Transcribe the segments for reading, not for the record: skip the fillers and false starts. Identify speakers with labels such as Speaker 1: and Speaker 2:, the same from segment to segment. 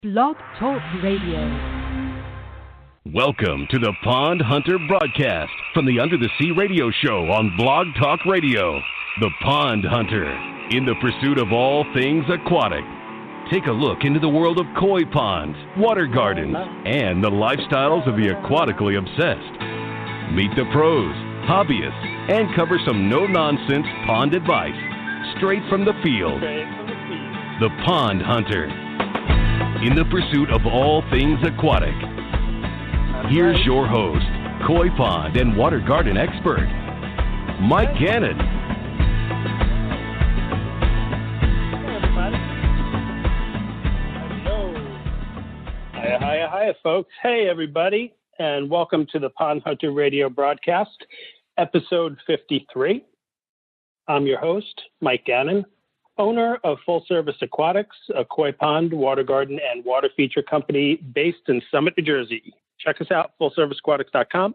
Speaker 1: Blog Talk Radio.
Speaker 2: Welcome to the Pond Hunter broadcast from the Under the Sea radio show on Blog Talk Radio. The Pond Hunter, in the pursuit of all things aquatic. Take a look into the world of koi ponds, water gardens, and the lifestyles of the aquatically obsessed. Meet the pros, hobbyists, and cover some no-nonsense pond advice straight from the field. The Pond Hunter, in the pursuit of all things aquatic. Here's your host, koi pond and water garden expert, Mike Gannon.
Speaker 3: Hey, everybody. Hello. Hiya, folks. Hey, everybody, and welcome to the Pond Hunter Radio broadcast, episode 53. I'm your host, Mike Gannon, owner of Full Service Aquatics, a koi pond, water garden, and water feature company based in Summit, New Jersey. Check us out, fullserviceaquatics.com.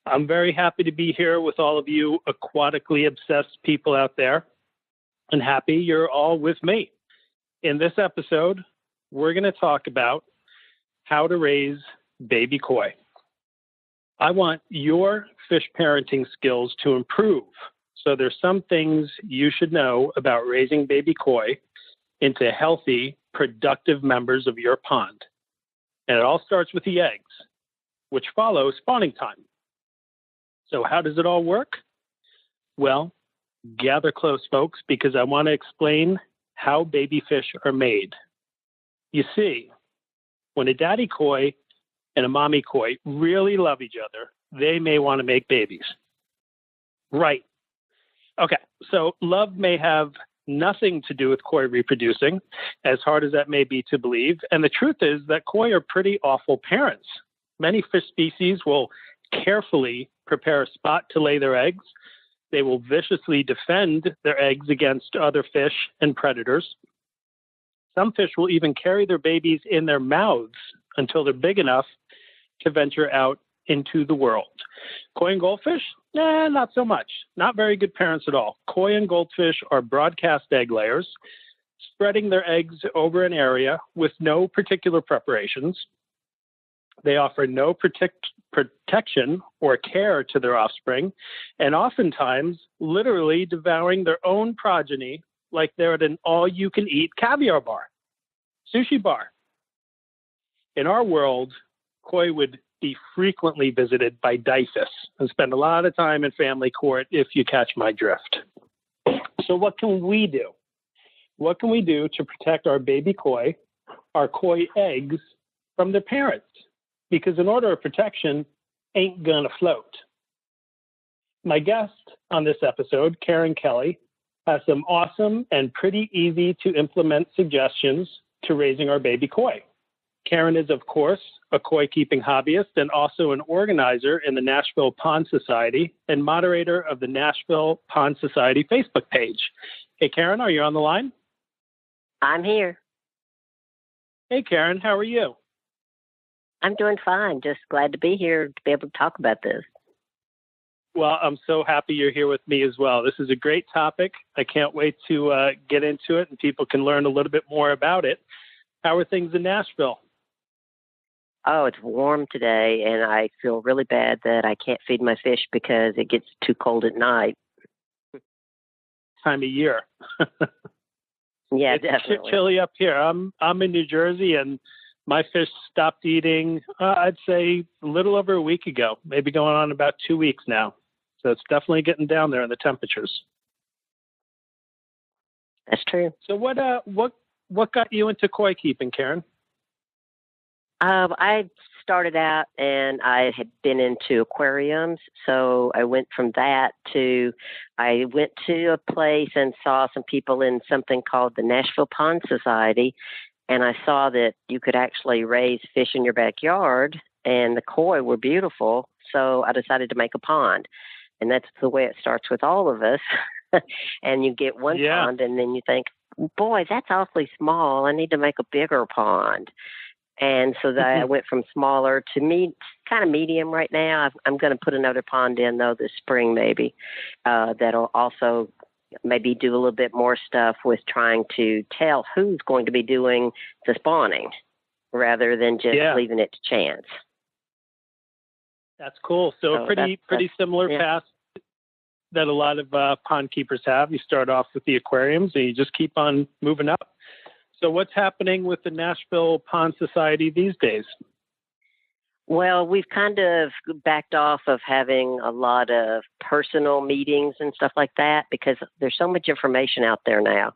Speaker 3: I'm very happy to be here with all of you aquatically obsessed people out there, and happy you're all with me. In this episode, we're going to talk about how to raise baby koi. I want your fish parenting skills to improve. So there's some things you should know about raising baby koi into healthy, productive members of your pond. And it all starts with the eggs, which follow spawning time. So how does it all work? Well, gather close, folks, because I want to explain how baby fish are made. You see, when a daddy koi and a mommy koi really love each other, they may want to make babies. Right. Okay, so love may have nothing to do with koi reproducing, as hard as that may be to believe. And the truth is that koi are pretty awful parents. Many fish species will carefully prepare a spot to lay their eggs. They will viciously defend their eggs against other fish and predators. Some fish will even carry their babies in their mouths until they're big enough to venture out into the world. Koi and goldfish? Not so much. Not very good parents at all. Koi and goldfish are broadcast egg layers, spreading their eggs over an area with no particular preparations. They offer no protection or care to their offspring, and oftentimes literally devouring their own progeny like they're at an all-you-can-eat caviar bar, sushi bar. In our world, koi would be frequently visited by dyphus and spend a lot of time in family court, if you catch my drift. So what can we do? What can we do to protect our baby koi, our koi eggs, from their parents? Because an order of protection ain't gonna float. My guest on this episode, Karen Kelley, has some awesome and pretty easy to implement suggestions to raising our baby koi. Karen is, of course, a koi keeping hobbyist and also an organizer in the Nashville Pond Society and moderator of the Nashville Pond Society Facebook page. Hey, Karen, are you on the line?
Speaker 4: I'm here.
Speaker 3: Hey, Karen, how are you?
Speaker 4: I'm doing fine. Just glad to be here to be able to talk about this.
Speaker 3: Well, I'm so happy you're here with me as well. This is a great topic. I can't wait to get into it and people can learn a little bit more about it. How are things in Nashville?
Speaker 4: Oh, it's warm today, and I feel really bad that I can't feed my fish because it gets too cold at night.
Speaker 3: Time of year.
Speaker 4: Yeah,
Speaker 3: it's
Speaker 4: definitely.
Speaker 3: Chilly up here. I'm in New Jersey, and my fish stopped eating, I'd say, a little over a week ago, maybe going on about 2 weeks now. So it's definitely getting down there in the temperatures.
Speaker 4: That's true.
Speaker 3: So what got you into koi keeping, Karen?
Speaker 4: I started out and I had been into aquariums. So I went from that to, I went to a place and saw some people in something called the Nashville Pond Society. And I saw that you could actually raise fish in your backyard and the koi were beautiful. So I decided to make a pond. And that's the way it starts with all of us. And you get one pond and then you think, boy, that's awfully small. I need to make a bigger pond. And so that I went from smaller to kind of medium right now. I'm going to put another pond in, though, this spring maybe. That'll also maybe do a little bit more stuff with trying to tell who's going to be doing the spawning. rather than just leaving it to chance.
Speaker 3: That's cool. So a pretty similar path that a lot of pond keepers have. You start off with the aquariums and you just keep on moving up. So what's happening with the Nashville Pond Society these days?
Speaker 4: Well, we've kind of backed off of having a lot of personal meetings and stuff like that because there's so much information out there now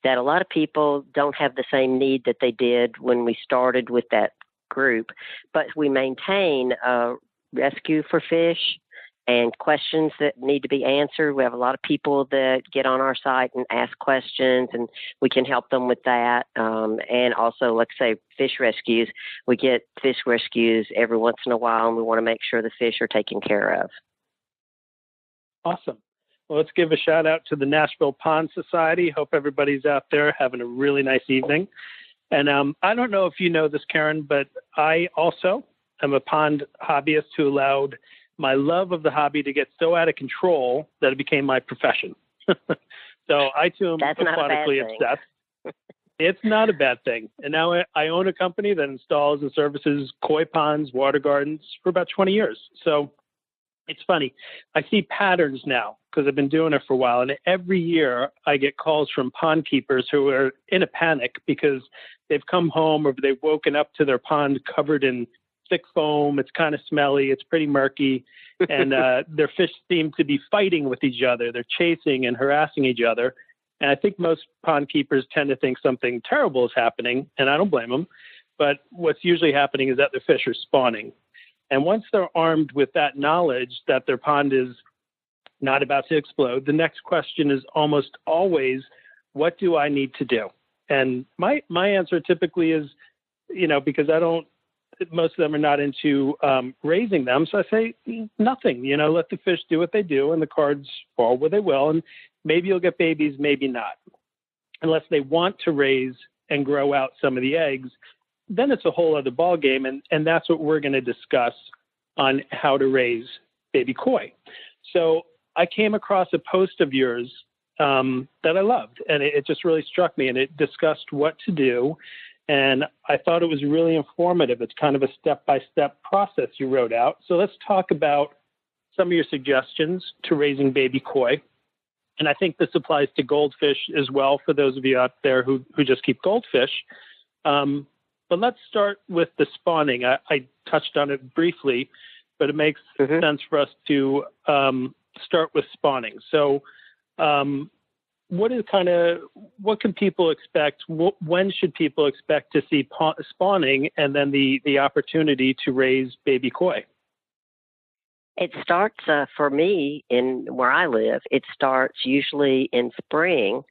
Speaker 4: that a lot of people don't have the same need that they did when we started with that group. But we maintain rescue for fish and questions that need to be answered. We have a lot of people that get on our site and ask questions, and we can help them with that. And also, let's say, fish rescues. We get fish rescues every once in a while, and we want to make sure the fish are taken care of.
Speaker 3: Awesome. Well, let's give a shout out to the Nashville Pond Society. Hope everybody's out there having a really nice evening. And I don't know if you know this, Karen, but I also am a pond hobbyist who allowed my love of the hobby to get so out of control that it became my profession. So I too am aquatically obsessed. It's not a bad thing. And now I own a company that installs and services koi ponds, water gardens for about 20 years. So it's funny. I see patterns now because I've been doing it for a while. And every year I get calls from pond keepers who are in a panic because they've come home or they've woken up to their pond covered in thick foam. It's kind of smelly. It's pretty murky. And their fish seem to be fighting with each other. They're chasing and harassing each other. And I think most pond keepers tend to think something terrible is happening, and I don't blame them. But what's usually happening is that their fish are spawning. And once they're armed with that knowledge that their pond is not about to explode, the next question is almost always, what do I need to do? And my answer typically is, because most of them are not into raising them. So I say nothing, let the fish do what they do and the cards fall where they will. And maybe you'll get babies, maybe not. Unless they want to raise and grow out some of the eggs, then it's a whole other ballgame. And that's what we're going to discuss on how to raise baby koi. So I came across a post of yours that I loved, and it just really struck me, and it discussed what to do. And I thought it was really informative. It's kind of a step-by-step process you wrote out. So let's talk about some of your suggestions to raising baby koi. And I think this applies to goldfish as well for those of you out there who just keep goldfish. But let's start with the spawning. I touched on it briefly, but it makes sense for us to start with spawning. So what can people expect? When should people expect to see spawning and then the opportunity to raise baby koi?
Speaker 4: It starts, for me, in where I live, it starts usually in spring.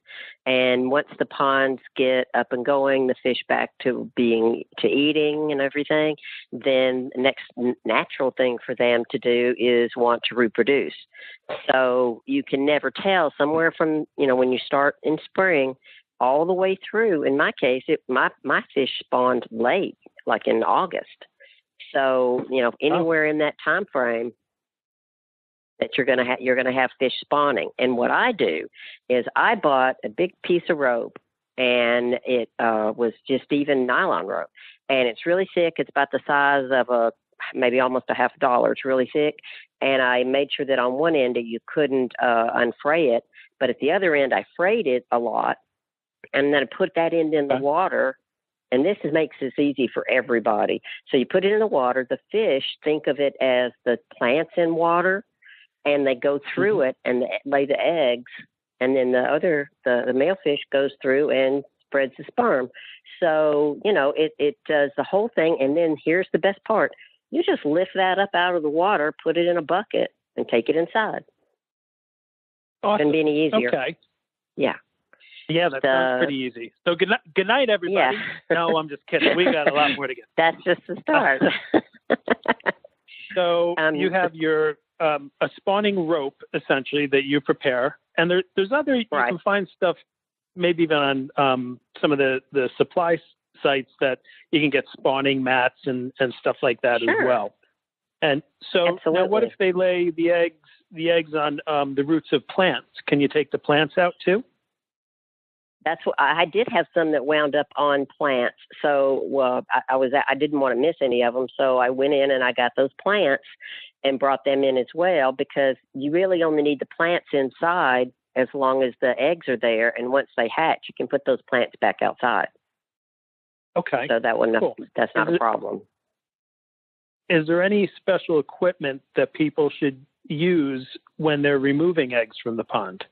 Speaker 4: And once the ponds get up and going, the fish back to eating and everything, then the next natural thing for them to do is want to reproduce. So you can never tell, somewhere from, when you start in spring all the way through. In my case, my fish spawned late, like in August. So, anywhere in that time frame, that you're going to have fish spawning. And what I do is I bought a big piece of rope, and it was just even nylon rope, and it's really thick. It's about the size of maybe almost a $50. It's really thick, and I made sure that on one end you couldn't unfray it, but at the other end I frayed it a lot, and then I put that end in the water. And this makes this easy for everybody. So you put it in the water. The fish, think of it as the plants in water, and they go through it and lay the eggs, and then the male fish goes through and spreads the sperm. So, it does the whole thing, and then here's the best part. You just lift that up out of the water, put it in a bucket, and take it inside.
Speaker 3: Awesome.
Speaker 4: Couldn't be any easier.
Speaker 3: Okay.
Speaker 4: Yeah.
Speaker 3: Yeah, that sounds pretty easy. So good night, everybody.
Speaker 4: Yeah.
Speaker 3: No, I'm just kidding. We got a lot more to get.
Speaker 4: That's just the start.
Speaker 3: So you have your a spawning rope, essentially, that you prepare. And there's other, you can find stuff maybe even on some of the supply sites that you can get spawning mats and stuff like that as well. And so now what if they lay the eggs on the roots of plants? Can you take the plants out too?
Speaker 4: That's what I did have some that wound up on plants. So I didn't want to miss any of them. So I went in and I got those plants and brought them in as well, because you really only need the plants inside as long as the eggs are there. And once they hatch, you can put those plants back outside.
Speaker 3: Okay.
Speaker 4: So that's not a problem.
Speaker 3: Is there any special equipment that people should use when they're removing eggs from the pond?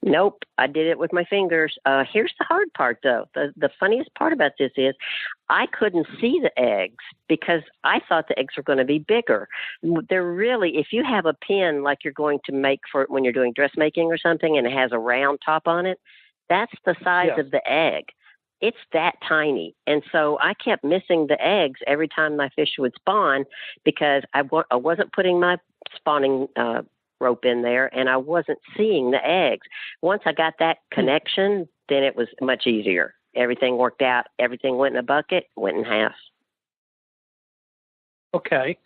Speaker 4: Nope, I did it with my fingers. Here's the hard part, though. The funniest part about this is I couldn't see the eggs because I thought the eggs were going to be bigger. They're really, if you have a pin like you're going to make for when you're doing dressmaking or something and it has a round top on it, that's the size of the egg. It's that tiny. And so I kept missing the eggs every time my fish would spawn because I wasn't putting my spawning rope in there, and I wasn't seeing the eggs. Once I got that connection, then it was much easier. Everything worked out. Everything went in a bucket, went in half.
Speaker 3: Okay.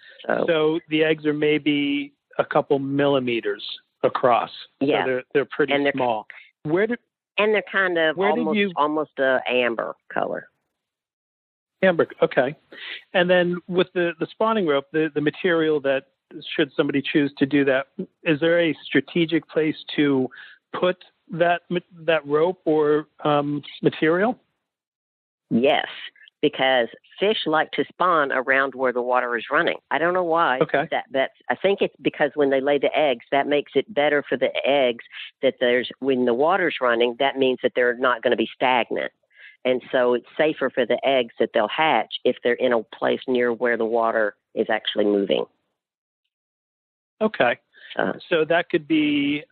Speaker 3: So the eggs are maybe a couple millimeters across.
Speaker 4: Yeah.
Speaker 3: So they're pretty small.
Speaker 4: And they're kind of almost a amber color.
Speaker 3: Amber, okay. And then with the spawning rope, the material that, should somebody choose to do that, is there a strategic place to put that rope or material?
Speaker 4: Yes, because fish like to spawn around where the water is running. I don't know why.
Speaker 3: Okay.
Speaker 4: I think it's because when they lay the eggs, that makes it better for the eggs that when the water's running, that means that they're not going to be stagnant. And so it's safer for the eggs that they'll hatch if they're in a place near where the water is actually moving.
Speaker 3: Okay. So that could be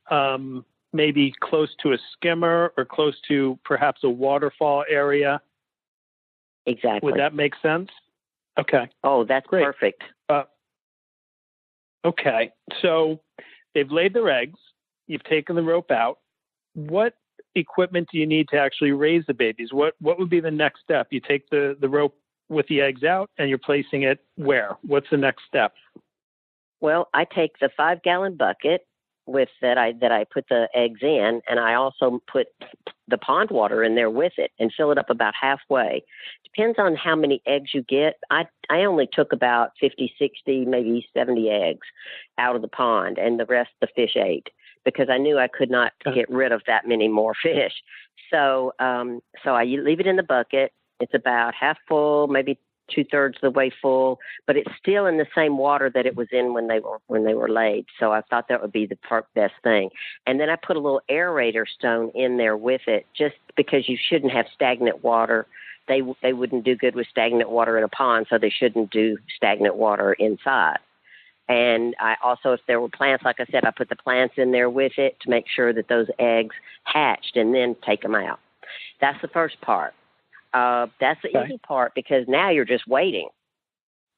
Speaker 3: maybe close to a skimmer or close to perhaps a waterfall area.
Speaker 4: Exactly.
Speaker 3: Would that make sense? Okay.
Speaker 4: Oh, that's
Speaker 3: great.
Speaker 4: Perfect.
Speaker 3: Okay. So they've laid their eggs. You've taken the rope out. What equipment do you need to actually raise the babies? What would be the next step? You take the rope with the eggs out and you're placing it where? What's the next step?
Speaker 4: Well, I take the 5-gallon bucket that I put the eggs in, and I also put the pond water in there with it and fill it up about halfway. Depends on how many eggs you get. I only took about 50, 60, maybe 70 eggs out of the pond, and the rest the fish ate because I knew I could not get rid of that many more fish. So I leave it in the bucket. It's about half full, maybe 2/3 of the way full, but it's still in the same water that it was in when they were laid. So I thought that would be the best thing. And then I put a little aerator stone in there with it, just because you shouldn't have stagnant water. They wouldn't do good with stagnant water in a pond, so they shouldn't do stagnant water inside. And I also, if there were plants, like I said, I put the plants in there with it to make sure that those eggs hatched and then take them out. That's the first part. That's the easy part because now you're just waiting.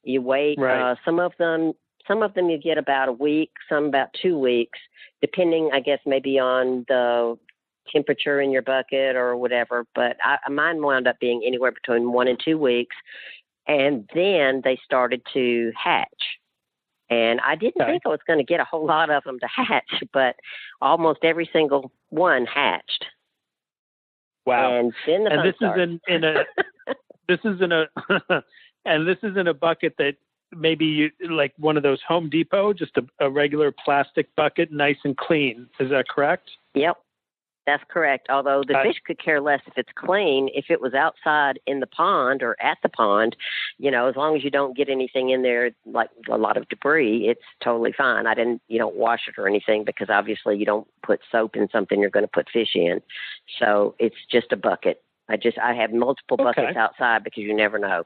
Speaker 4: You wait.
Speaker 3: Right.
Speaker 4: Some of them you get about a week, some about 2 weeks, depending, I guess, maybe on the temperature in your bucket or whatever. But mine wound up being anywhere between 1 and 2 weeks, and then they started to hatch. And I didn't think I was going to get a whole lot of them to hatch, but almost every single one hatched.
Speaker 3: Wow.
Speaker 4: And then
Speaker 3: this is in a bucket that maybe you like one of those Home Depot, just a regular plastic bucket, nice and clean. Is that correct?
Speaker 4: Yep, that's correct. Although the fish could care less if it's clean. If it was outside in the pond or at the pond, as long as you don't get anything in there like a lot of debris, it's totally fine. You don't wash it or anything because obviously you don't put soap in something you're going to put fish in. So it's just a bucket. I have multiple buckets outside because you never know.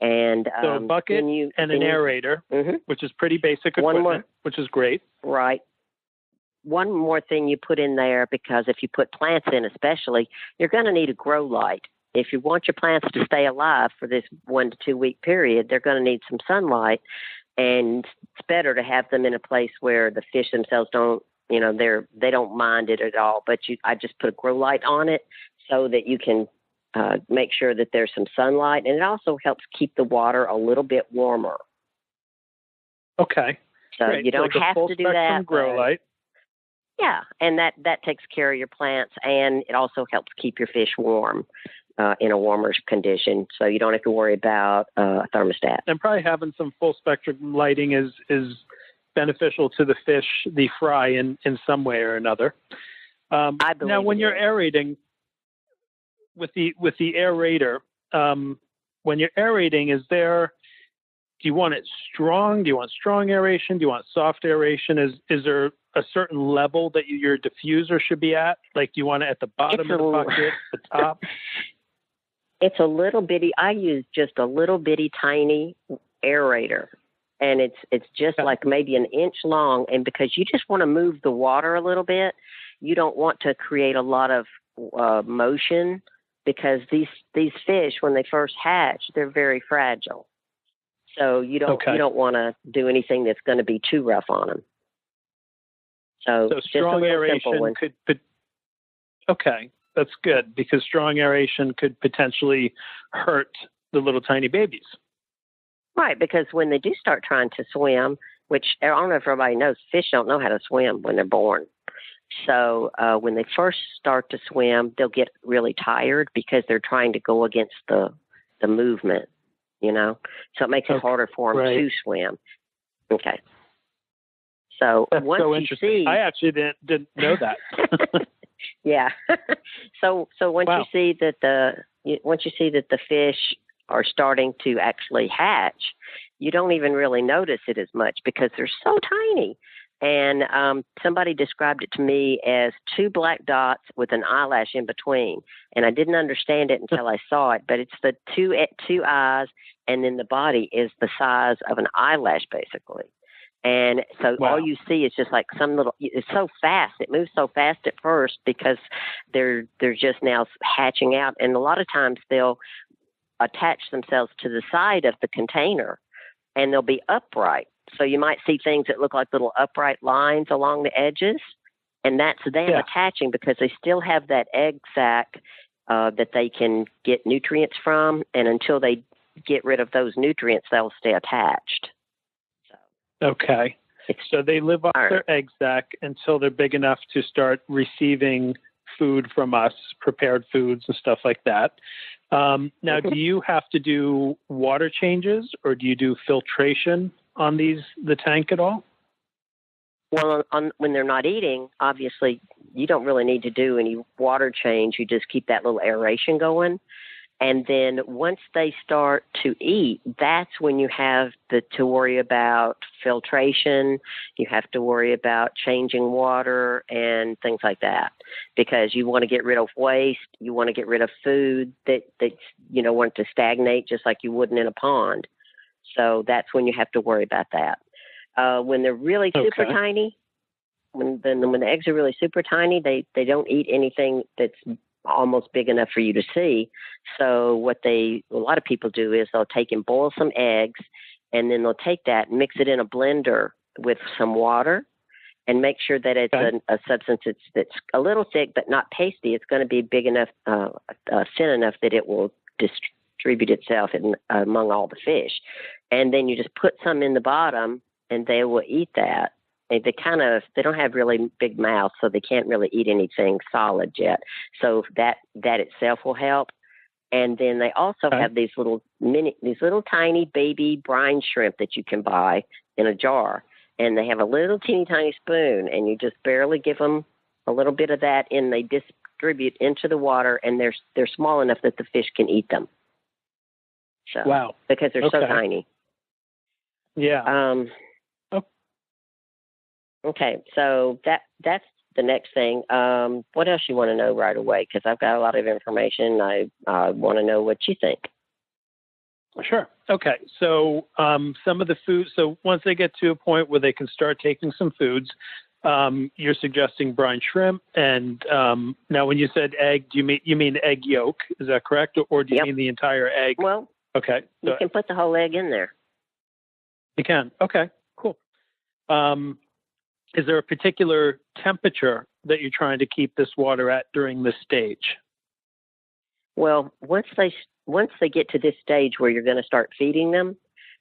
Speaker 4: And
Speaker 3: so a bucket and an aerator, which is pretty basic equipment, which is great.
Speaker 4: Right. One more thing you put in there, because if you put plants in especially, you're going to need a grow light. If you want your plants to stay alive for this 1 to 2 week period, they're going to need some sunlight. And it's better to have them in a place where the fish themselves don't, they don't mind it at all. But I just put a grow light on it so that you can make sure that there's some sunlight. And it also helps keep the water a little bit warmer.
Speaker 3: Okay.
Speaker 4: So you don't have to do that.
Speaker 3: Grow light.
Speaker 4: Yeah, and that takes care of your plants, and it also helps keep your fish warm in a warmer condition, so you don't have to worry about thermostat.
Speaker 3: And probably having some full spectrum lighting is beneficial to the fish, the fry, in some way or another.
Speaker 4: I believe
Speaker 3: now, when you're aerating with the aerator, when you're aerating, do you want it strong? Do you want strong aeration? Do you want soft aeration? Is there a certain level that your diffuser should be at? Like, do you want it at the bottom of the bucket, the top?
Speaker 4: It's a little bitty. I use just a little bitty tiny aerator, and it's just like maybe an inch long. And because you just want to move the water a little bit, you don't want to create a lot of motion, because these fish, when they first hatch, they're very fragile. So you don't want to do anything that's going to be too rough on them. So
Speaker 3: strong aeration could. Okay, that's good, because strong aeration could potentially hurt the little tiny babies.
Speaker 4: Right, because when they do start trying to swim, which I don't know if everybody knows, fish don't know how to swim when they're born. So when they first start to swim, they'll get really tired because they're trying to go against the movement, So it makes it harder for them to swim. Okay. So
Speaker 3: that's
Speaker 4: once
Speaker 3: so
Speaker 4: you
Speaker 3: interesting.
Speaker 4: see,
Speaker 3: I actually didn't know that.
Speaker 4: yeah. So once you see that the fish are starting to actually hatch, you don't even really notice it as much because they're so tiny. And somebody described it to me as 2 black dots with an eyelash in between. And I didn't understand it until I saw it, but it's the two eyes, and then the body is the size of an eyelash, basically. And so all you see is just like it's so fast. It moves so fast at first because they're just now hatching out. And a lot of times they'll attach themselves to the side of the container, and they'll be upright. So you might see things that look like little upright lines along the edges, and that's them attaching because they still have that egg sac that they can get nutrients from, and until they get rid of those nutrients, they'll stay attached.
Speaker 3: Okay. So they live off their egg sac until they're big enough to start receiving food from us, prepared foods and stuff like that. Now, do you have to do water changes, or do you do filtration on the tank at all?
Speaker 4: Well, when they're not eating, obviously, you don't really need to do any water change. You just keep that little aeration going. And then once they start to eat, that's when you have to worry about filtration. You have to worry about changing water and things like that, because you want to get rid of waste. You want to get rid of food that want to stagnate, just like you wouldn't in a pond. So that's when you have to worry about that. When they're really super tiny, when the eggs are really super tiny, they don't eat anything that's almost big enough for you to see. So what a lot of people do is they'll take and boil some eggs, and then they'll take that and mix it in a blender with some water, and make sure that it's a substance that's a little thick but not pasty. It's going to be big enough, thin enough that it will distribute itself among all the fish. And then you just put some in the bottom, and they will eat that. They don't have really big mouths, so they can't really eat anything solid yet. So that itself will help. And then they also have these little tiny baby brine shrimp that you can buy in a jar, and they have a little teeny tiny spoon, and you just barely give them a little bit of that, and they distribute into the water, and they're small enough that the fish can eat them. So because they're so tiny.
Speaker 3: Yeah.
Speaker 4: Okay, so that's the next thing. What else you want to know right away? Because I've got a lot of information. I want to know what you think.
Speaker 3: Sure. Okay. So some of the foods. So once they get to a point where they can start taking some foods, you're suggesting brine shrimp. And now, when you said egg, do you mean egg yolk? Is that correct, or do you mean the entire egg?
Speaker 4: Well, you can put the whole egg in there.
Speaker 3: You can. Okay. Cool. Is there a particular temperature that you're trying to keep this water at during this stage?
Speaker 4: Well, once they get to this stage where you're going to start feeding them,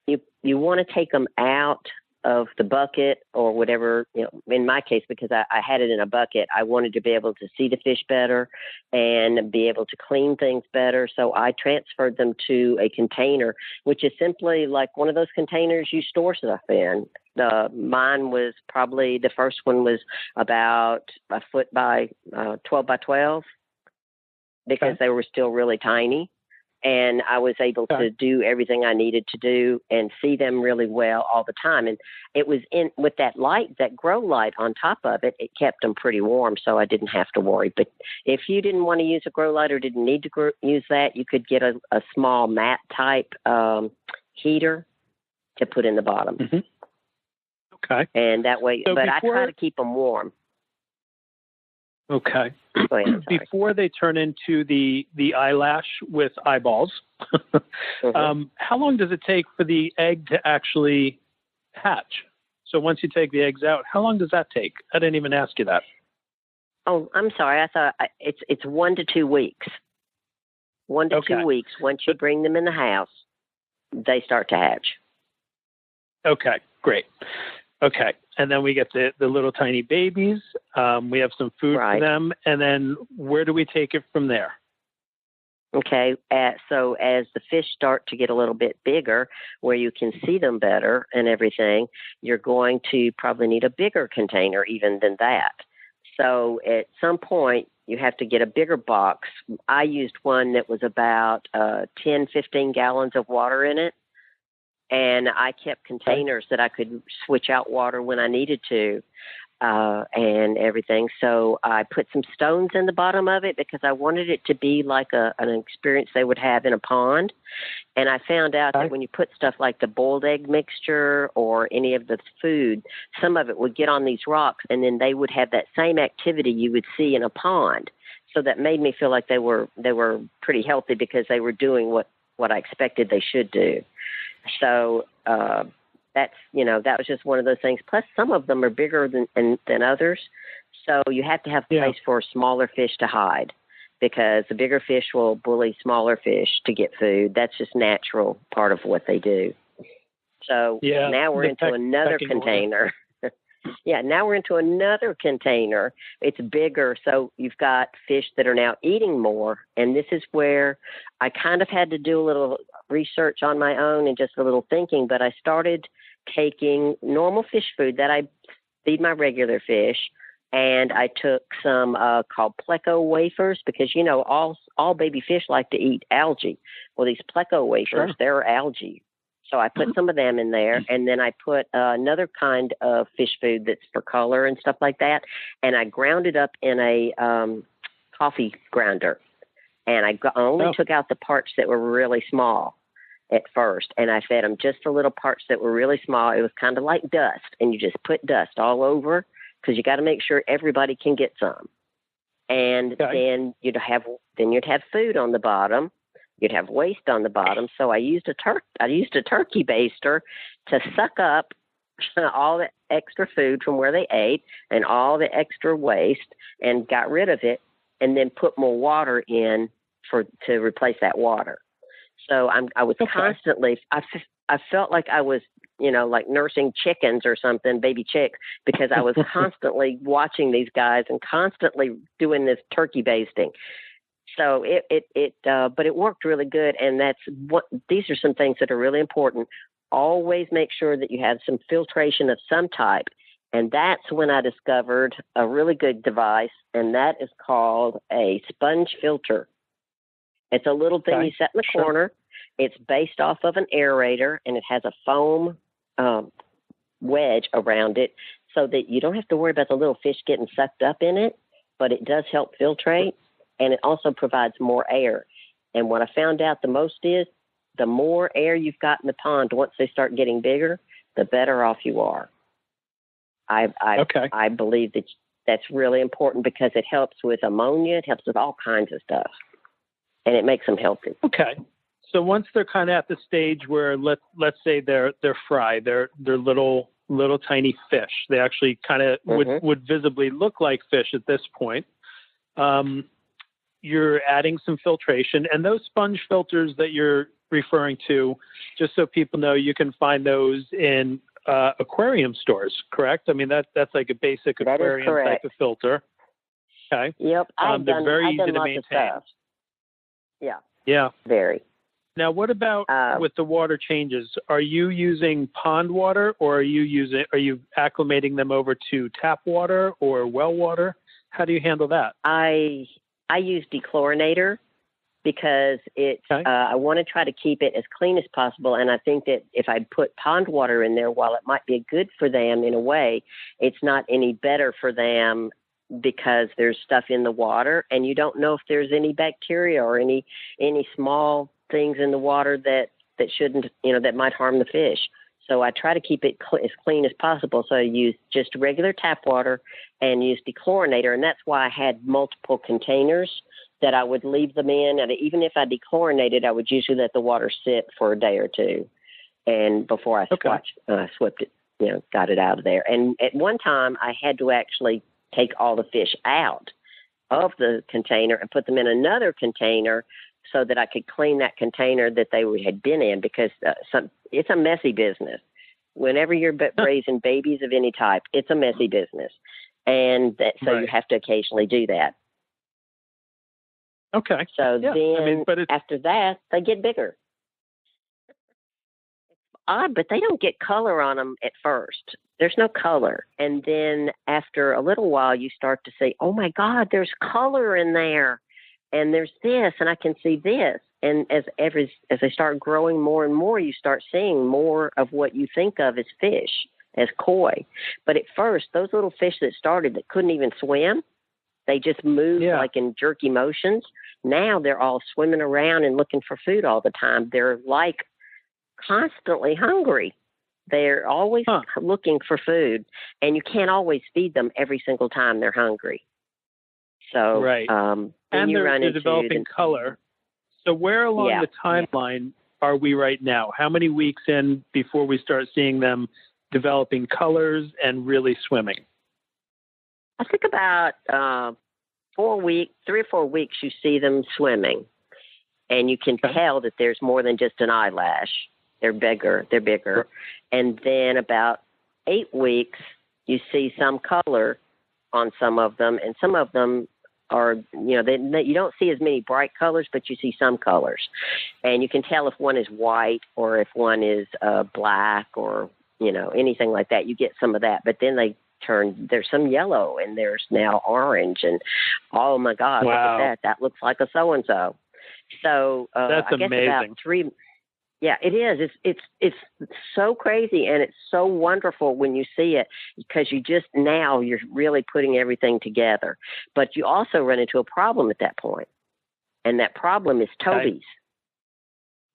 Speaker 4: you want to take them out of the bucket or whatever, in my case, because I had it in a bucket, I wanted to be able to see the fish better and be able to clean things better. So I transferred them to a container, which is simply like one of those containers you store stuff in. Mine was probably, the first one was about a foot by 12 by 12 because they were still really tiny. And I was able to do everything I needed to do and see them really well all the time. And it was with that light, that grow light on top of it, it kept them pretty warm, so I didn't have to worry. But if you didn't want to use a grow light or didn't need to use that, you could get a small mat type heater to put in the bottom.
Speaker 3: Mm-hmm. Okay.
Speaker 4: And that way, so but I try to keep them warm.
Speaker 3: Okay.
Speaker 4: Go ahead,
Speaker 3: before they turn into the eyelash with eyeballs, how long does it take for the egg to actually hatch? So once you take the eggs out, how long does that take? I didn't even ask you that.
Speaker 4: Oh, I'm sorry. I thought it's 1 to 2 weeks. 1 to 2 weeks. Once you bring them in the house, they start to hatch.
Speaker 3: Okay, great. Okay, and then we get the little tiny babies. We have some food for them, and then where do we take it from there?
Speaker 4: Okay, so as the fish start to get a little bit bigger, where you can see them better and everything, you're going to probably need a bigger container even than that. So at some point, you have to get a bigger box. I used one that was about 10, 15 gallons of water in it. And I kept containers that I could switch out water when I needed to and everything. So I put some stones in the bottom of it because I wanted it to be like an experience they would have in a pond. And I found out that when you put stuff like the boiled egg mixture or any of the food, some of it would get on these rocks, and then they would have that same activity you would see in a pond. So that made me feel like they were pretty healthy because they were doing what I expected they should do. So that was just one of those things. Plus, some of them are bigger than others. So you have to have a place for smaller fish to hide because the bigger fish will bully smaller fish to get food. That's just natural part of what they do. So now we're into another container. Now we're into another container. It's bigger, so you've got fish that are now eating more, and this is where I kind of had to do a little research on my own and just a little thinking, but I started taking normal fish food that I feed my regular fish, and I took some called Pleco wafers because, all baby fish like to eat algae. Well, these Pleco wafers, they're algae. So I put some of them in there, and then I put another kind of fish food that's for color and stuff like that, and I ground it up in a coffee grinder. And I only took out the parts that were really small at first, and I fed them just the little parts that were really small. It was kind of like dust, and you just put dust all over because you got to make sure everybody can get some. And then you'd have food on the bottom. You'd have waste on the bottom. So I used a turkey baster to suck up all the extra food from where they ate and all the extra waste and got rid of it, and then put more water in to replace that water. So I was constantly, I felt like I was, like nursing chickens or something, baby chicks, because I was constantly watching these guys and constantly doing this turkey basting. So but it worked really good. And these are some things that are really important. Always make sure that you have some filtration of some type. And that's when I discovered a really good device, and that is called a sponge filter. It's a little thing you set in the corner. It's based off of an aerator, and it has a foam wedge around it so that you don't have to worry about the little fish getting sucked up in it, but it does help filtrate. And it also provides more air. And what I found out the most is the more air you've got in the pond, once they start getting bigger, the better off you are. I believe that's really important because it helps with ammonia. It helps with all kinds of stuff. And it makes them healthy.
Speaker 3: Okay. So once they're kind of at the stage where let's say they're fry, they're little tiny fish. They actually kind of would visibly look like fish at this point. You're adding some filtration, and those sponge filters that you're referring to, just so people know, you can find those in aquarium stores, correct? I mean, that's like a basic
Speaker 4: That is
Speaker 3: aquarium
Speaker 4: correct.
Speaker 3: type of filter. Okay.
Speaker 4: Yep,
Speaker 3: They're very easy to
Speaker 4: lots
Speaker 3: maintain.
Speaker 4: of stuff. Yeah.
Speaker 3: Yeah.
Speaker 4: Very.
Speaker 3: Now, what about with the water changes? Are you using pond water, or are you acclimating them over to tap water or well water? How do you handle that?
Speaker 4: I use dechlorinator because it's
Speaker 3: Okay.
Speaker 4: I want to try to keep it as clean as possible, and I think that if I put pond water in there, while it might be good for them in a way, it's not any better for them because there's stuff in the water, and you don't know if there's any bacteria or any small things in the water that shouldn't, that might harm the fish. So I try to keep it as clean as possible. So I use just regular tap water and use dechlorinator. And that's why I had multiple containers that I would leave them in. And even if I dechlorinated, I would usually let the water sit for a day or two. And before I swept it, got it out of there. And at one time I had to actually take all the fish out of the container and put them in another container so that I could clean that container that they had been in, because it's a messy business. Whenever you're raising babies of any type, it's a messy business. And so you have to occasionally do that.
Speaker 3: Okay.
Speaker 4: So then after that, they get bigger. It's odd, but they don't get color on them at first. There's no color. And then after a little while, you start to say, oh, my God, there's color in there. And there's this, and I can see this. And as they start growing more and more, you start seeing more of what you think of as fish, as koi. But at first, those little fish that started that couldn't even swim, they just moved like in jerky motions. Now they're all swimming around and looking for food all the time. They're like constantly hungry. They're always looking for food, and you can't always feed them every single time they're hungry. So,
Speaker 3: and they're developing color. So where along the timeline are we right now? How many weeks in before we start seeing them developing colors and really swimming?
Speaker 4: I think about 3 or 4 weeks, you see them swimming, and you can tell that there's more than just an eyelash. They're bigger. And then about 8 weeks, you see some color on some of them, and some of them are, you don't see as many bright colors, but you see some colors. And you can tell if one is white or if one is black or, anything like that. You get some of that. But then there's some yellow, and there's now orange. And, oh, my God, look at that. That looks like a so-and-so. So
Speaker 3: that's
Speaker 4: I guess
Speaker 3: amazing.
Speaker 4: About 3. Yeah, it is. It's so crazy, and it's so wonderful when you see it, because you're really putting everything together. But you also run into a problem at that point, and that problem is tobies.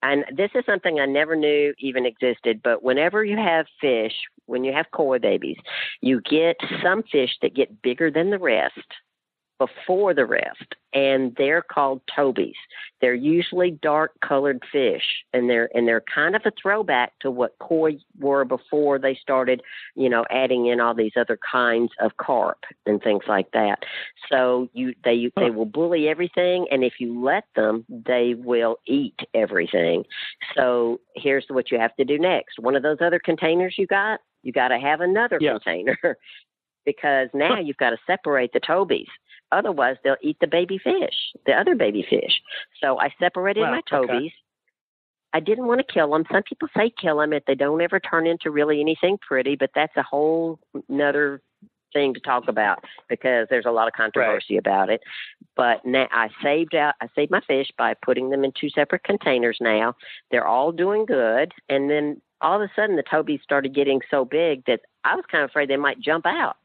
Speaker 4: And this is something I never knew even existed, but whenever you have fish, when you have koi babies, you get some fish that get bigger than the rest before the rest, and they're called tobies. They're usually dark-colored fish, and they're kind of a throwback to what koi were before they started, adding in all these other kinds of carp and things like that. So they will bully everything, and if you let them, they will eat everything. So here's what you have to do next. One of those other containers you got to have another container, because now you've got to separate the tobies. Otherwise, they'll eat the other baby fish. So I separated my tobies. I didn't want to kill them. Some people say kill them if they don't ever turn into really anything pretty, but that's a whole nother thing to talk about, because there's a lot of controversy about it. But now I saved my fish by putting them in 2 separate containers now. They're all doing good. And then all of a sudden, the tobies started getting so big that I was kind of afraid they might jump out.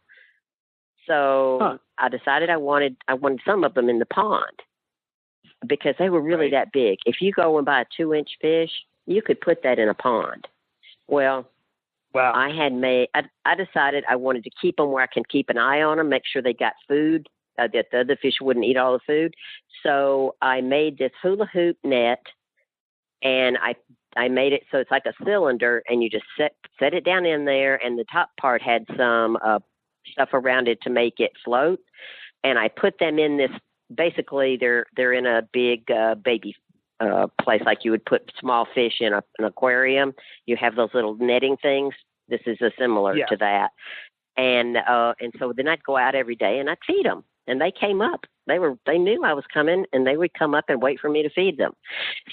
Speaker 4: So I decided I wanted some of them in the pond, because they were really that big. If you go and buy a 2-inch fish, you could put that in a pond. Well, I decided I wanted to keep them where I can keep an eye on them, make sure they got food, that the other fish wouldn't eat all the food. So I made this hula hoop net, and I made it so it's like a cylinder, and you just set it down in there, and the top part had some stuff around it to make it float. And I put them in this, basically they're in a big baby place, like you would put small fish in an aquarium. You have those little netting things This is similar to that. And so then I'd go out every day and I'd feed them. And they came up. They knew I was coming, and they would come up and wait for me to feed them.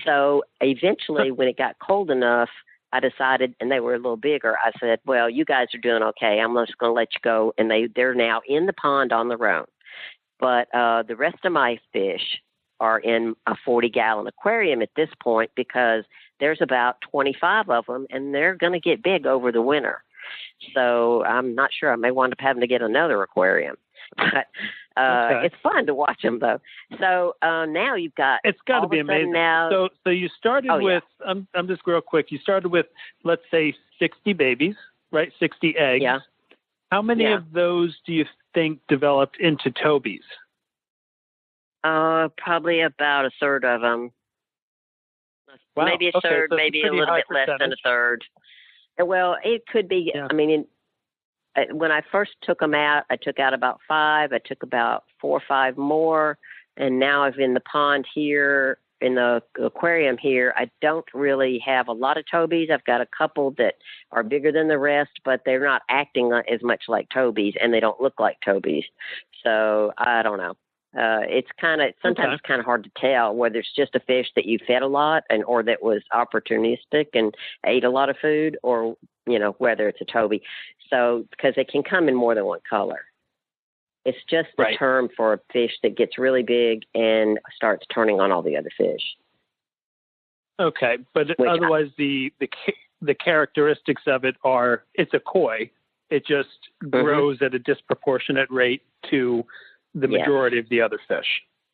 Speaker 4: So eventually, when it got cold enough, I decided, and they were a little bigger, I said, well, you guys are doing okay. I'm just going to let you go. And they're now in the pond on their own. But the rest of my fish are in a 40-gallon aquarium at this point because there's about 25 of them, and they're going to get big over the winter. So I'm not sure. I may wind up having to get another aquarium. But it's fun to watch them, though. So now you've got... It's got to be amazing. Now,
Speaker 3: so you started with... I'm just real quick. You started with, let's say, 60 babies, right? 60 eggs.
Speaker 4: Yeah.
Speaker 3: How many of those do you think developed into Tobies?
Speaker 4: Probably about a third of them.
Speaker 3: Wow.
Speaker 4: Maybe a third, maybe a little bit less than a third. Well, it could be. I mean, when I first took them out, I took out about 5. I took about 4 or 5 more, and now I'm in the pond here, in the aquarium here. I don't really have a lot of Tobies. I've got a couple that are bigger than the rest, but they're not acting as much like Tobies, and they don't look like Tobies. So I don't know. It's sometimes kind of hard to tell whether it's just a fish that you fed a lot or that was opportunistic and ate a lot of food, or, whether it's a Toby. So, because they can come in more than one color. It's just the term for a fish that gets really big and starts turning on all the other fish. Okay, but otherwise the characteristics of it are, it's a koi. It just grows at a disproportionate rate to the majority of the other fish.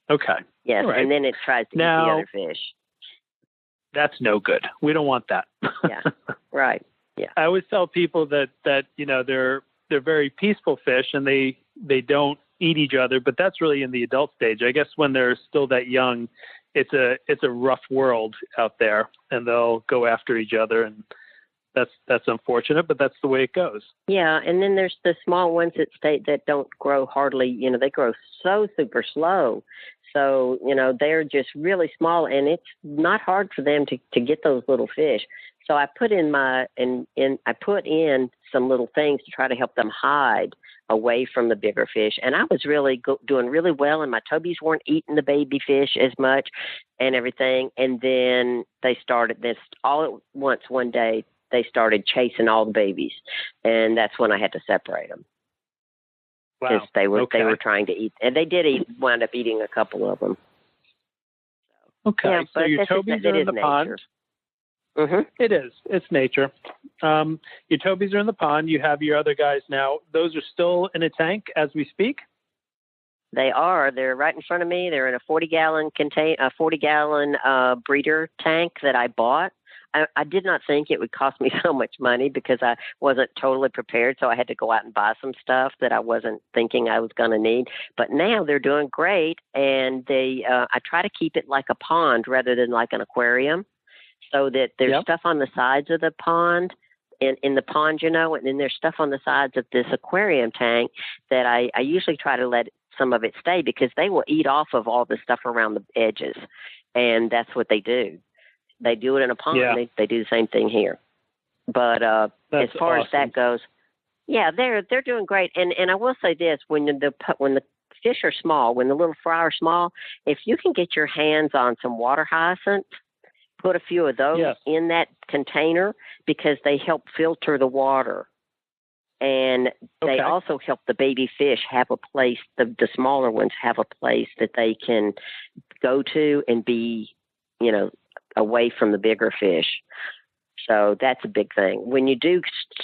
Speaker 4: Okay. Yes, and then it tries to eat the other fish. That's no good. We don't want that. Yeah, right. Yeah. I always tell people that they're very peaceful fish and they don't eat each other, but that's really in the adult stage. I guess when they're still that young, it's a rough world out there, and they'll go after each other, and that's unfortunate, but that's the way it goes. Yeah, and then there's the small ones that don't grow hardly. They grow so super slow. So, they're just really small, and it's not hard for them to get those little fish. So I put in I put in some little things to try to help them hide away from the bigger fish. And I was really doing really well, and my Tobies weren't eating the baby fish as much and everything. And then they started this all at once one day. They started chasing all the babies, and that's when I had to separate them. Wow. Because they were trying to eat, and they did wind up eating a couple of them. Okay, yeah, so your Tobies are in the pond. Mm-hmm. It is. It's nature. Your Tobies are in the pond. You have your other guys now. Those are still in a tank as we speak? They are. They're right in front of me. They're in a 40-gallon breeder tank that I bought. I did not think it would cost me so much money because I wasn't totally prepared, so I had to go out and buy some stuff that I wasn't thinking I was going to need. But now they're doing great, and I try to keep it like a pond rather than like an aquarium, so that there's stuff on the sides of the pond, in the pond, and then there's stuff on the sides of this aquarium tank that I usually try to let some of it stay because they will eat off of all the stuff around the edges, and that's what they do. They do it in a pond. Yeah. They do the same thing here. But as far as that goes, they're doing great. And I will say this: when the fish are small, when the little fry are small, if you can get your hands on some water hyacinths, put a few of those in that container because they help filter the water. And they also help the baby fish have a place, the smaller ones have a place that they can go to and be, away from the bigger fish. So that's a big thing. When you do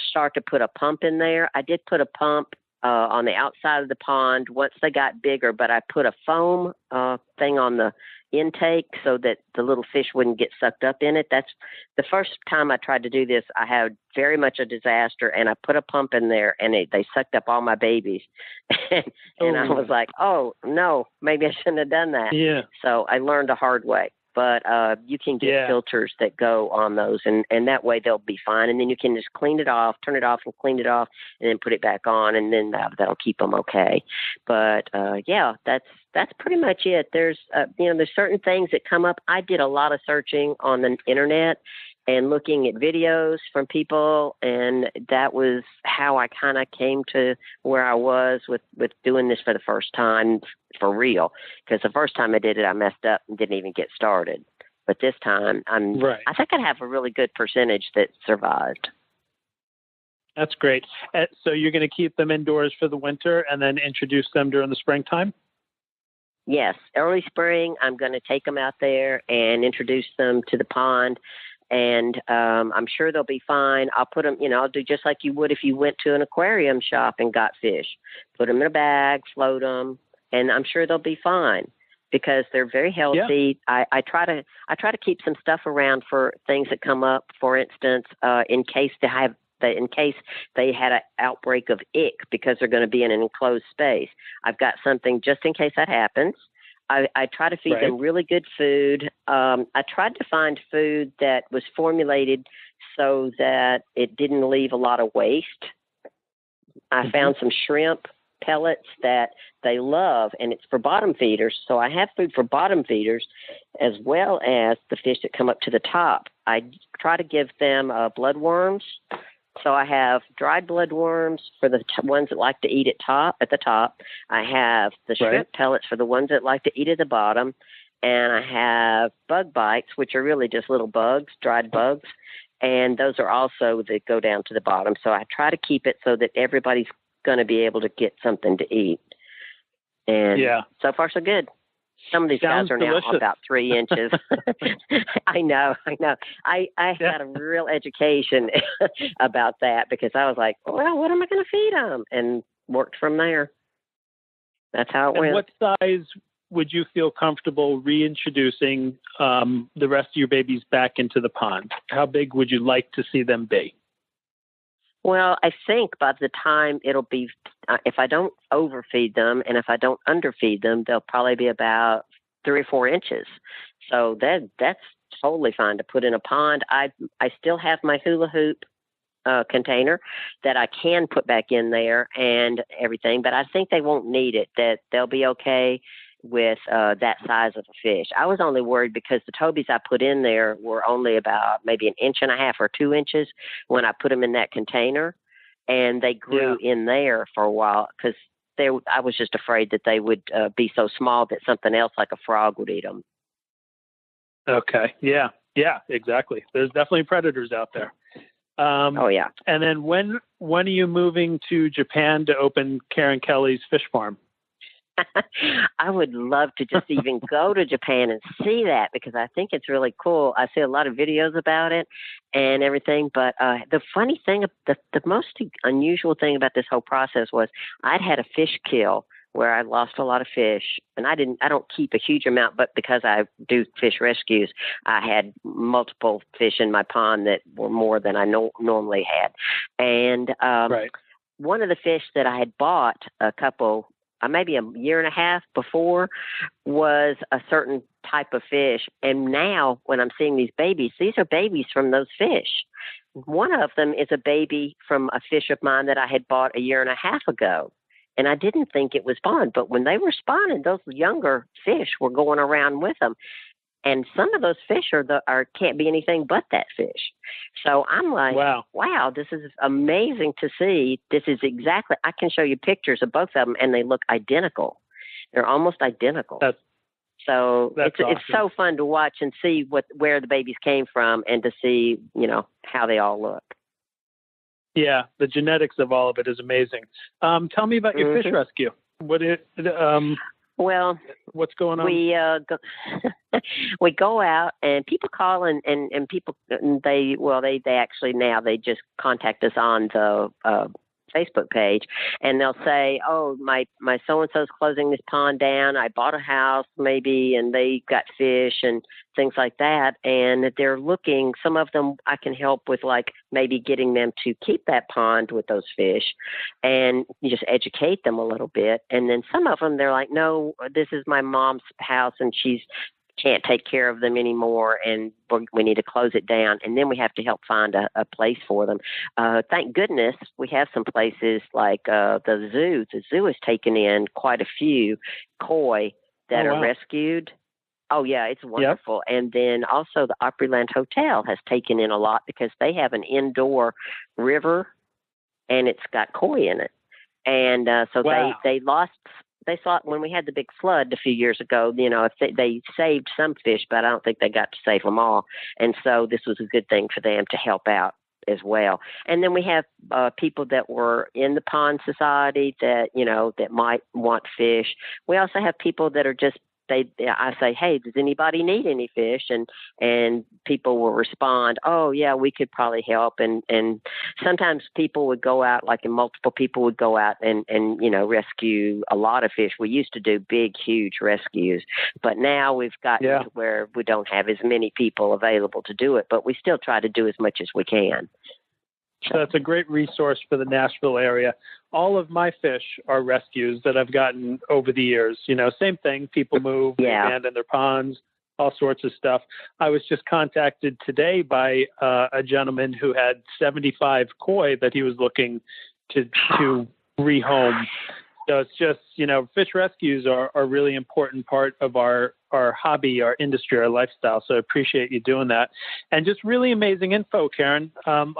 Speaker 4: start to put a pump in there, I did put a pump on the outside of the pond once they got bigger, but I put a foam thing on the intake so that the little fish wouldn't get sucked up in it. That's the first time I tried to do this. I had very much a disaster, and I put a pump in there, and they sucked up all my babies. and I was like, oh, no, maybe I shouldn't have done that. Yeah. So I learned the hard way. But you can get filters that go on those, and that way they'll be fine. And then you can just clean it off, turn it off and clean it off, and then put it back on, and then that'll keep them okay. But, that's pretty much it. There's, there's certain things that come up. I did a lot of searching on the internet, and looking at videos from people. And that was how I kind of came to where I was with doing this for the first time for real. Because the first time I did it, I messed up and didn't even get started. But this time, I think I have a really good percentage that survived.
Speaker 3: That's great. So you're going to keep them indoors for the winter and then introduce them during the springtime?
Speaker 4: Yes. Early spring, I'm going to take them out there and introduce them to the pond. And I'm sure they'll be fine. I'll put them, I'll do just like you would if you went to an aquarium shop and got fish. Put them in a bag, float them, and I'm sure they'll be fine because they're very healthy. Yeah. I try to keep some stuff around for things that come up. For instance, in case they had an outbreak of ick because they're going to be in an enclosed space, I've got something just in case that happens. I try to feed them really good food. I tried to find food that was formulated so that it didn't leave a lot of waste. I found some shrimp pellets that they love, and it's for bottom feeders. So I have food for bottom feeders as well as the fish that come up to the top. I try to give them bloodworms. So I have dried bloodworms for the ones that like to eat at the top. I have the shrimp pellets for the ones that like to eat at the bottom. And I have bug bites, which are really just little bugs, dried bugs. And those are also that go down to the bottom. So I try to keep it so that everybody's going to be able to get something to eat. And so far so good. Some of these guys are now about 3 inches. I know. I had a real education about that because I was like, well, what am I going to feed them? And worked from there. That's how it went.
Speaker 3: What size would you feel comfortable reintroducing the rest of your babies back into the pond? How big would you like to see them be?
Speaker 4: Well, I think by the time it'll be, if I don't overfeed them and if I don't underfeed them, they'll probably be about 3 or 4 inches. So that's totally fine to put in a pond. I still have my hula hoop container that I can put back in there and everything, but I think they won't need it, that they'll be okay with that size of a fish. I was only worried because the tobies I put in there were only about maybe 1.5 inches or 2 inches when I put them in that container, and they grew in there for a while because I was just afraid that they would be so small that something else like a frog would eat them.
Speaker 3: Okay. Yeah, exactly. There's definitely predators out there.
Speaker 4: Oh yeah.
Speaker 3: And then when are you moving to Japan to open Karen Kelley's fish farm?
Speaker 4: I would love to just even go to Japan and see that because I think it's really cool. I see a lot of videos about it and everything, but the funny thing, the most unusual thing about this whole process was I'd had a fish kill where I lost a lot of fish, and I don't keep a huge amount, but because I do fish rescues, I had multiple fish in my pond that were more than I normally had. And one of the fish that I had bought maybe a year and a half before was a certain type of fish. And now when I'm seeing these are babies from those fish. One of them is a baby from a fish of mine that I had bought a year and a half ago. And I didn't think it was spawned, but when they were spawning, those younger fish were going around with them. And some of those fish can't be anything but that fish. So I'm like, wow, this is amazing to see. This is exactly, I can show you pictures of both of them, and they look identical. They're almost identical. It's awesome. It's so fun to watch and see where the babies came from and to see, how they all look.
Speaker 3: Yeah, the genetics of all of it is amazing. Tell me about your fish rescue.
Speaker 4: Well,
Speaker 3: what's going on?
Speaker 4: We go out and people call and people they just contact us on the Facebook page, and they'll say, oh, my so-and-so's closing this pond down. I bought a house maybe, and they got fish and things like that. And they're looking, some of them I can help with, like maybe getting them to keep that pond with those fish and you just educate them a little bit. And then some of them, they're like, no, this is my mom's house and she's can't take care of them anymore, and we need to close it down. And then we have to help find a place for them. Thank goodness we have some places like the zoo. The zoo has taken in quite a few koi that are rescued. Oh, yeah, it's wonderful. Yep. And then also the Opryland Hotel has taken in a lot because they have an indoor river, and it's got koi in it. And so
Speaker 3: wow.
Speaker 4: they saw it when we had the big flood a few years ago. You know, they saved some fish, but I don't think they got to save them all. And so this was a good thing for them to help out as well. And then we have people that were in the Pond Society that, you know, that might want fish. We also have people that are just, I say, hey, does anybody need any fish? And people will respond, oh, yeah, we could probably help. And sometimes people would go out, like multiple people would go out and, you know, rescue a lot of fish. We used to do big, huge rescues, but now we've gotten to where we don't have as many people available to do it, but we still try to do as much as we can.
Speaker 3: So that's a great resource for the Nashville area. All of my fish are rescues that I've gotten over the years. You know, same thing. People move, they abandon their ponds, all sorts of stuff. I was just contacted today by a gentleman who had 75 koi that he was looking to rehome. So it's just, you know, fish rescues are a really important part of our hobby, our industry, our lifestyle. So I appreciate you doing that. And just really amazing info, Karen, on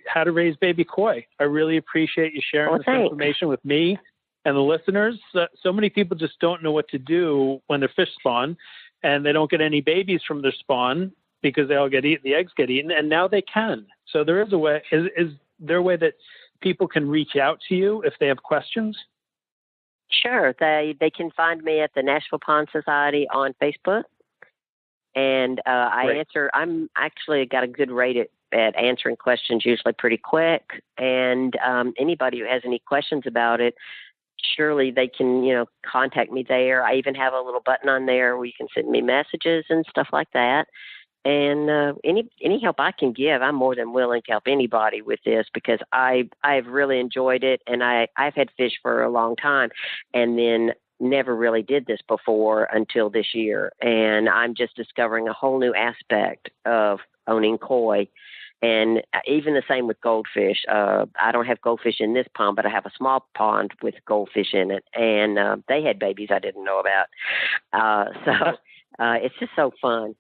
Speaker 3: how to raise baby koi. I really appreciate you sharing this information with me and the listeners. So many people just don't know what to do when their fish spawn, and they don't get any babies from their spawn because they all get eaten, the eggs get eaten, and now they can. So there is a way. Is there a way that people can reach out to you if they have questions?
Speaker 4: Sure. They can find me at the Nashville Pond Society on Facebook. And I answer, I'm actually got a good rate at answering questions, usually pretty quick. And anybody who has any questions about it, surely they can, you know, contact me there. I even have a little button on there where you can send me messages and stuff like that. And any help I can give, I'm more than willing to help anybody with this because I've really enjoyed it, and I've had fish for a long time, and then never really did this before until this year, and I'm just discovering a whole new aspect of owning koi. And even the same with goldfish. I don't have goldfish in this pond, but I have a small pond with goldfish in it, and they had babies I didn't know about. So it's just so fun.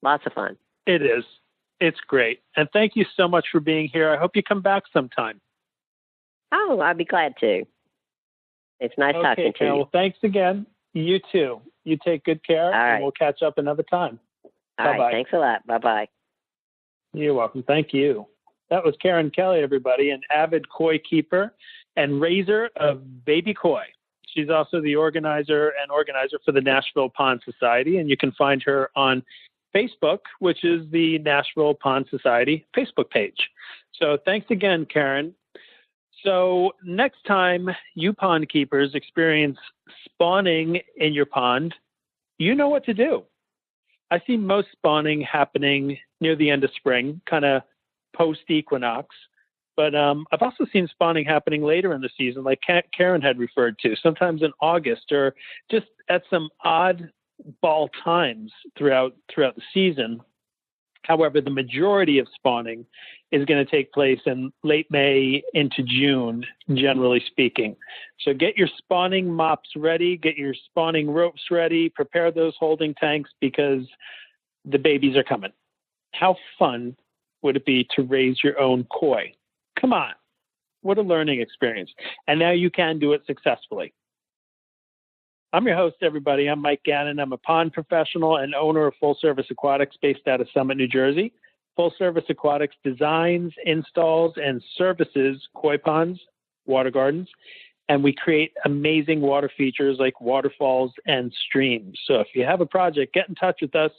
Speaker 4: Lots of fun.
Speaker 3: It is. It's great. And thank you so much for being here. I hope you come back sometime.
Speaker 4: Oh, I'd be glad to. It's nice talking to you.
Speaker 3: Well, thanks again. You too. You take good care, and we'll catch up another time.
Speaker 4: All right. Thanks a lot. Bye-bye.
Speaker 3: You're welcome. Thank you. That was Karen Kelley, everybody, an avid koi keeper and raiser of baby koi. She's also the organizer for the Nashville Pond Society, and you can find her on Facebook, which is the Nashville Pond Society Facebook page. So thanks again, Karen. So next time you pond keepers experience spawning in your pond, you know what to do. I see most spawning happening near the end of spring, kind of post-equinox. But I've also seen spawning happening later in the season, like Karen had referred to, sometimes in August or just at some odd ball times throughout the season. However, the majority of spawning is going to take place in late May into June, generally speaking. So get your spawning mops ready, get your spawning ropes ready, prepare those holding tanks because the babies are coming. How fun would it be to raise your own koi? Come on. What a learning experience. And now you can do it successfully. I'm your host, everybody. I'm Mike Gannon. I'm a pond professional and owner of Full Service Aquatics based out of Summit, New Jersey. Full Service Aquatics designs, installs, and services koi ponds, water gardens, and we create amazing water features like waterfalls and streams. So if you have a project, get in touch with us.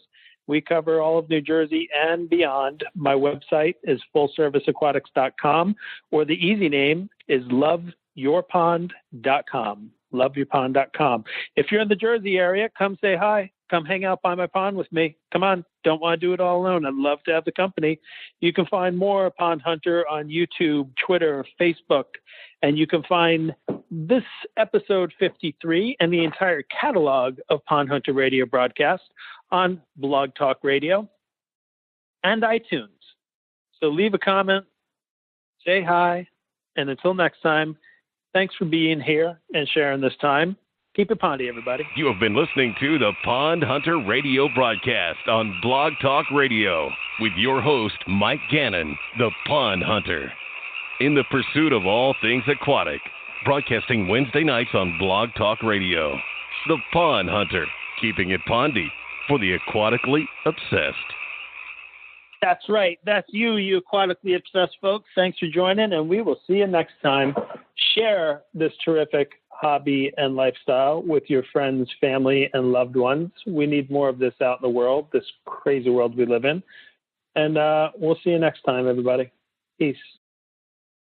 Speaker 3: We cover all of New Jersey and beyond. My website is fullserviceaquatics.com, or the easy name is loveyourpond.com. loveyourpond.com. If you're in the Jersey area, come say hi. Come hang out by my pond with me. Come on. Don't want to do it all alone. I'd love to have the company. You can find more Pond Hunter on YouTube, Twitter, Facebook, and you can find this episode 53 and the entire catalog of Pond Hunter radio broadcasts on Blog Talk Radio and iTunes. So leave a comment, say hi, and until next time, thanks for being here and sharing this time. Keep it pondy, everybody.
Speaker 2: You have been listening to the Pond Hunter Radio broadcast on Blog Talk Radio with your host, Mike Gannon, the Pond Hunter. In the pursuit of all things aquatic, broadcasting Wednesday nights on Blog Talk Radio. The Pond Hunter, keeping it pondy for the aquatically obsessed.
Speaker 3: That's right. That's you aquatically obsessed folks. Thanks for joining, and we will see you next time. Share this terrific hobby and lifestyle with your friends, family, and loved ones. We need more of this out in the world, this crazy world we live in. And we'll see you next time, everybody. Peace.